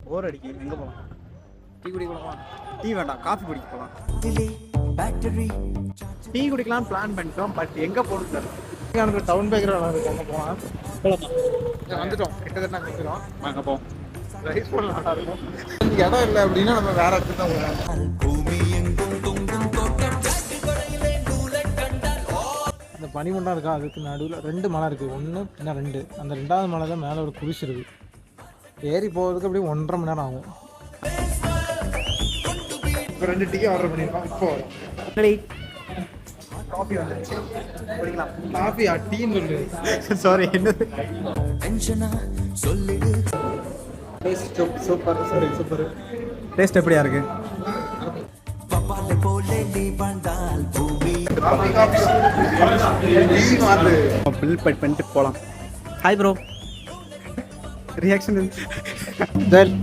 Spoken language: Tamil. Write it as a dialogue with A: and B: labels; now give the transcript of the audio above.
A: போர் அடிக்கு, எங்கே போகலாம்?
B: டீ குடிக்கலாமா?
A: டீ வேண்டாம், காஃபி குடிக்க போகலாம். டீ குடிக்கலாம் பிளான் பண்ணிட்டோம், பட் எங்கே போகணும் சார்?
B: டவுன் பேக்கரி இருக்கு, அங்கே போகலாம்.
A: போகலாமா?
B: வந்துட்டோம், கிட்டத்தட்ட நாங்கள் வந்துட்டோம்.
A: வாங்க போவோம்.
B: ரைஸ் போட நல்லா இருக்கும். இடம் இல்லை அப்படின்னா நம்ம வேற இடத்துக்கு தான் போகலாம். இந்த பனிமூட்டம் இருக்கா, அதுக்கு நடுவில் 2 மலை இருக்குது. 1 பின்ன 2. அந்த 2வது மலை தான் மேலே ஒரு குடிசை இருக்குது. ஏறி போகிறதுக்கு அப்படியே 1.5 மணி நேரம் ஆகும். இப்போ 2 டீ ஆர்டர் பண்ணியிருக்கோம். இப்போ காஃபி வந்துருச்சு, குடிக்கலாம். காஃபி டீன்னு சொல்லு.
A: சாரி, என்னது?
B: Super super.
A: டேஸ்ட் எப்படியா இருக்கு? பில் பட் பண்ணிட்டு போகலாம். Hi bro, reaction